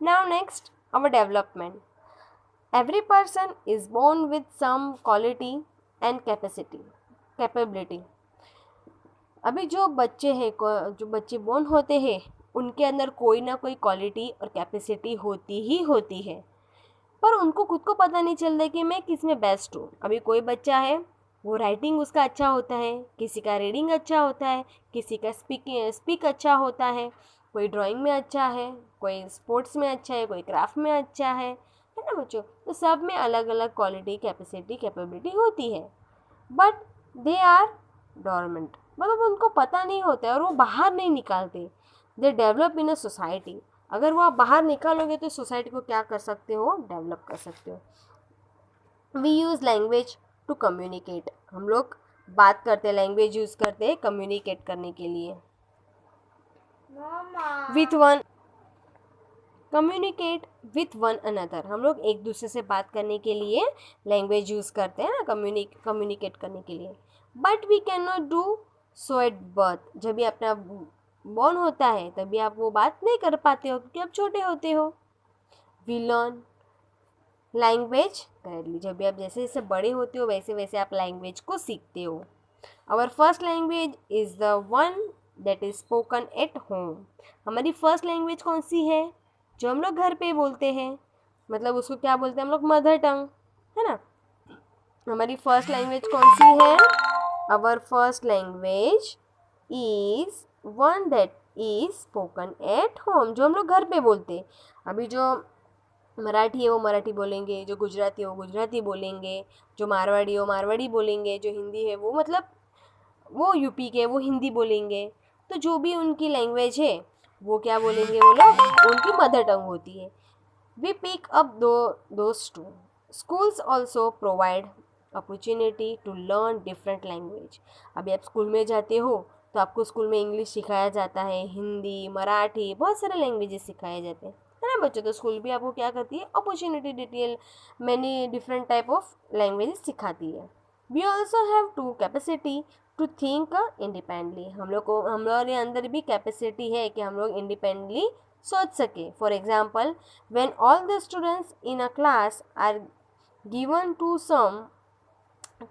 Now next, our development. Every person is born with some quality and capability. अभी जो बच्चे born होते हैं उनके अंदर कोई ना कोई क्वालिटी और कैपेसिटी होती ही होती है, पर उनको खुद को पता नहीं चलता कि मैं किस में बेस्ट हूँ। अभी कोई बच्चा है, वो राइटिंग उसका अच्छा होता है, किसी का रीडिंग अच्छा होता है, किसी का स्पीक अच्छा होता है, कोई ड्राइंग में अच्छा है, कोई स्पोर्ट्स में अच्छा है, कोई क्राफ्ट में अच्छा है ना बच्चों। तो सब में अलग अलग क्वालिटी कैपेसिटी कैपेबिलिटी होती है, बट दे आर डोरमेंट, मतलब उनको पता नहीं होता है और वो बाहर नहीं निकालते। They develop in a society. अगर वो आप बाहर निकालोगे तो सोसाइटी को क्या कर सकते हो, डेवलप कर सकते हो। We use language to communicate. हम लोग बात करते हैं, लैंग्वेज यूज़ करते हैं कम्युनिकेट करने के लिए। With one communicate with one another, हम लोग एक दूसरे से बात करने के लिए लैंग्वेज यूज़ करते हैं ना, कम्युनिकेट करने के लिए। But we can not do so at birth. जब भी अपना बॉर्न होता है तभी आप वो बात नहीं कर पाते हो क्योंकि आप छोटे होते हो। We learn language correctly. जब भी आप जैसे जैसे बड़े होते हो वैसे वैसे आप लैंग्वेज को सीखते हो। Our first language is the one that is spoken at home. हमारी फर्स्ट लैंग्वेज कौन सी है, जो हम लोग घर पे बोलते हैं, मतलब उसको क्या बोलते हैं हम लोग, मदर टंग, है ना। हमारी फर्स्ट लैंग्वेज कौन सी है, our first language is one that is spoken at home, जो हम लोग घर पे बोलते हैं। अभी जो मराठी है वो मराठी बोलेंगे, जो गुजराती है वो गुजराती बोलेंगे, जो मारवाड़ी है वो मारवाड़ी बोलेंगे, जो हिंदी है वो मतलब वो यूपी के वो हिंदी बोलेंगे। तो जो भी उनकी लैंग्वेज है वो क्या बोलेंगे, वो लोग उनकी मदर टंग होती है। We pick up those too. Schools also provide opportunity to learn different language. अभी आप स्कूल में जाते हो तो आपको स्कूल में इंग्लिश सिखाया जाता है, हिंदी, मराठी, बहुत सारे लैंग्वेजेस सिखाए जाते हैं, है ना बच्चों। तो स्कूल भी आपको क्या करती है, अपॉर्चुनिटी देती है, many different type of languages सिखाती है। We also have to capacity to think independently. हम लोगों के अंदर भी कैपेसिटी है कि हम लोग इंडिपेंडेंटली सोच सके। For example, when all the students in a class are given to some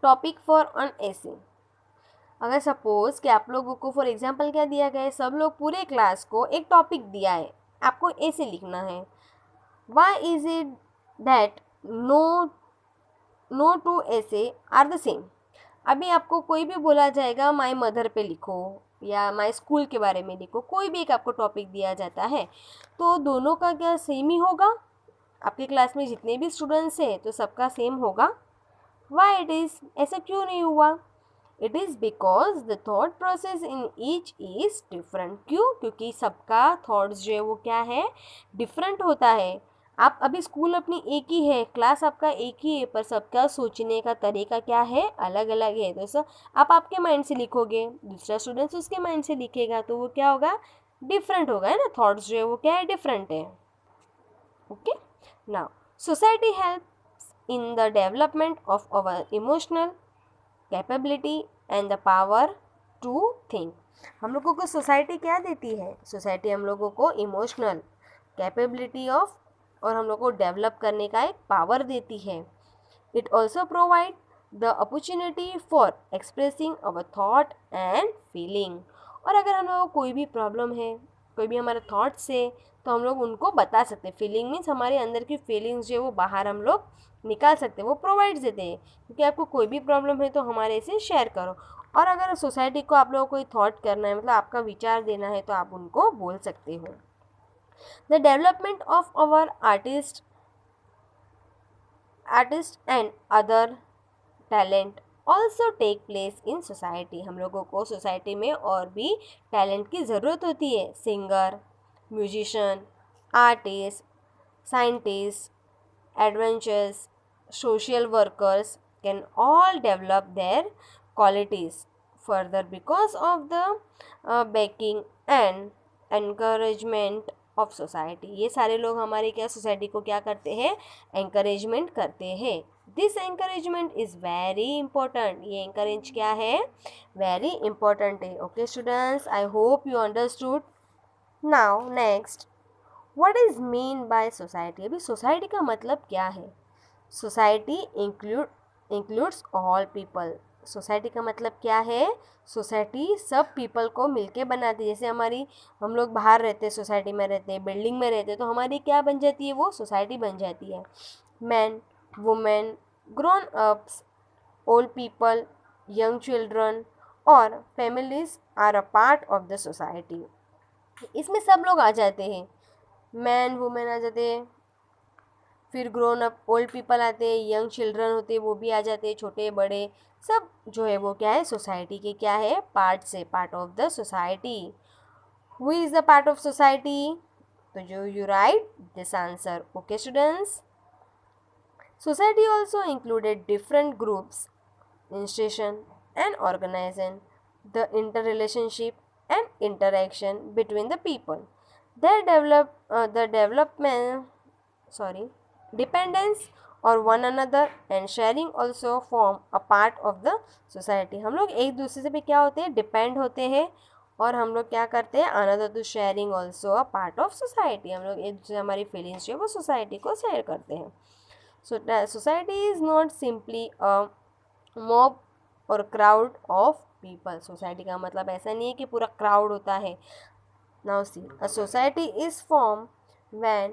topic for an essay। अगर सपोज कि आप लोगों को फॉर एग्जाम्पल क्या दिया गया है, सब लोग पूरे क्लास को एक टॉपिक दिया है, आपको ऐसे लिखना है। Why is it that no two essay are the same? अभी आपको कोई भी बोला जाएगा माई मदर पे लिखो या माई स्कूल के बारे में लिखो, कोई भी एक आपको टॉपिक दिया जाता है, तो दोनों का क्या सेम ही होगा? आपके क्लास में जितने भी स्टूडेंट्स हैं तो सबका सेम होगा? वाई इट इज़, ऐसा क्यों नहीं हुआ? It is because the thought process in each is different. क्यों? क्योंकि सबका थॉट्स जो है वो क्या है, डिफरेंट होता है। आप अभी स्कूल अपनी एक ही है, क्लास आपका एक ही है, पर सबका सोचने का तरीका क्या है, अलग अलग है। तो सर आप आपके माइंड से लिखोगे, दूसरा स्टूडेंट्स उसके माइंड से लिखेगा, तो वो क्या होगा, डिफरेंट होगा, है ना। थॉट्स जो है वो क्या है, डिफरेंट है। Okay, now society helps in the development of our emotional capability and the power to think। हम लोगों को सोसाइटी क्या देती है, सोसाइटी हम लोगों को इमोशनल कैपेबिलिटी ऑफ और हम लोग को डेवलप करने का एक पावर देती है। It also provide the opportunity for expressing our thought and feeling. और अगर हम लोगों को कोई भी प्रॉब्लम है, कोई भी हमारे थॉट्स है, तो हम लोग उनको बता सकते हैं। फीलिंग मीन्स हमारे अंदर की फीलिंग्स जो है वो बाहर हम लोग निकाल सकते हैं, वो प्रोवाइड देते हैं। क्योंकि आपको कोई भी प्रॉब्लम है तो हमारे से शेयर करो। और अगर सोसाइटी को आप लोगों को कोई थॉट करना है, मतलब आपका विचार देना है, तो आप उनको बोल सकते हो। The development of our artist and other talent also take place in society. हम लोगों को सोसाइटी में और भी टैलेंट की ज़रूरत होती है। Singer, musician, artist, scientist, adventures, social workers can all develop their qualities further because of the backing and encouragement of society। ये सारे लोग हमारे क्या सोसाइटी को क्या करते हैं, encouragement करते हैं। This encouragement is very important। ये encourage क्या है, वेरी important है। Okay students, I hope you understood. Now next, what is mean by society? अभी सोसाइटी का मतलब क्या है? Society includes all people. Society का मतलब क्या है? सोसाइटी सब पीपल को मिलके बनाती है। जैसे हम लोग बाहर रहते हैं, सोसाइटी में रहते हैं, बिल्डिंग में रहते हैं, तो हमारी क्या बन जाती है? वो सोसाइटी बन जाती है। Man, women, grown ups, old people, young children और families are a part of the society. इसमें सब लोग आ जाते हैं। मैन वुमेन आ जाते हैं, फिर ग्रोन अप ओल्ड पीपल आते हैं, यंग चिल्ड्रन होते हैं वो भी आ जाते हैं, छोटे बड़े सब जो है वो क्या है? सोसाइटी के क्या है? पार्ट से, part of the society. Who is the part of society? तो जो you right this answer. Okay students, society also included different groups, institution and organization, the interrelationship and interaction between the people, their dependence और one another and sharing also form a part of the society। हम लोग एक दूसरे से भी क्या होते हैं? डिपेंड होते हैं, और हम लोग क्या करते हैं? Another to sharing also a part of society. हम लोग एक दूसरे, हमारी फीलिंग्स जो है वो सोसाइटी को शेयर करते हैं। So society is not simply a mob और क्राउड ऑफ पीपल। सोसाइटी का मतलब ऐसा नहीं है कि पूरा क्राउड होता है। Now see, a society is form when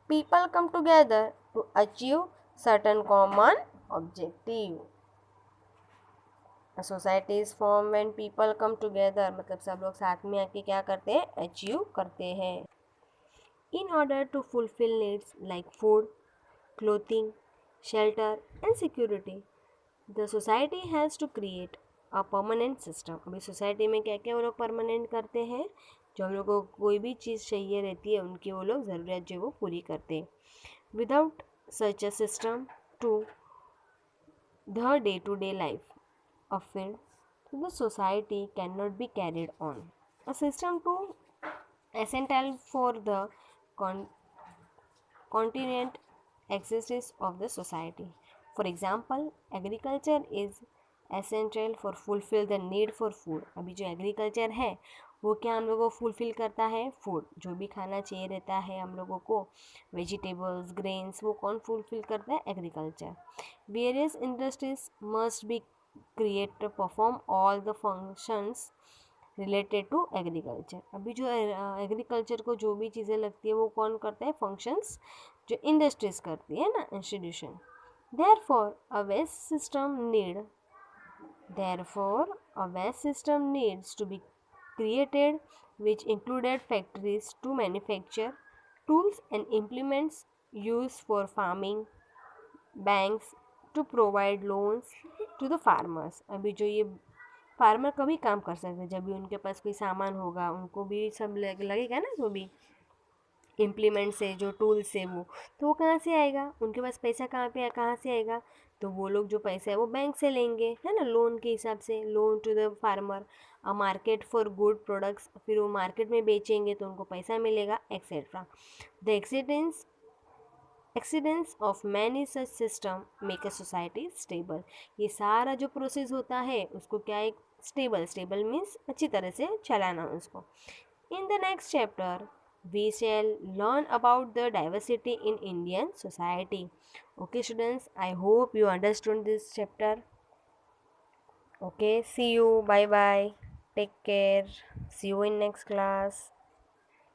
people come together to achieve certain common objective. A society is form when people come together, मतलब सब लोग साथ में आके क्या करते हैं? अचीव करते हैं। In order to fulfil needs like food, clothing, shelter and security, the society has to create a permanent system. अभी सोसाइटी में क्या क्या वो लोग परमानेंट करते हैं? जो हम लोग को कोई भी चीज़ चाहिए रहती है उनकी वो लोग ज़रूरत जो वो पूरी करते हैं। Without such a system to the day to day life of field, तो the society can not be carried on. A system to essential for the continued existence of the society. For example, agriculture is essential for fulfill the need for food। अभी जो agriculture है वो क्या हम लोगों को fulfil करता है? फूड, जो भी खाना चाहिए रहता है हम लोगों को, वेजिटेबल्स, ग्रेन्स, वो कौन फुलफिल करता है? Agriculture. Various industries must be create perform all the functions related to agriculture. अभी जो एग्रीकल्चर को जो भी चीज़ें लगती है वो कौन करता है? फंक्शंस जो इंडस्ट्रीज करती है ना, institution. Therefore, a waste system need therefore a waste system needs to be created which included factories to manufacture tools and implements used for farming, banks to provide loans to the farmers। अभी जो ये farmer कभी काम कर सकते हैं जब भी उनके पास कोई सामान होगा, उनको भी सब लगेगा ना, जो भी इम्प्लीमेंट्स है, जो टूल्स है वो, तो वो कहाँ से आएगा? उनके पास पैसा कहाँ से आएगा? तो वो लोग जो पैसा है वो बैंक से लेंगे, है ना, लोन के हिसाब से, loan to the farmer. A market for good products, फिर वो मार्केट में बेचेंगे तो उनको पैसा मिलेगा, etcetera. The existence of many such system make a society stable. ये सारा जो प्रोसेस होता है उसको क्या, एक स्टेबल मीन्स अच्छी तरह से चलाना उसको। In the next chapter, we shall learn about the diversity in Indian society. Okay, students, I hope you understood this chapter. Okay, see you. Bye bye. Take care. See you in next class.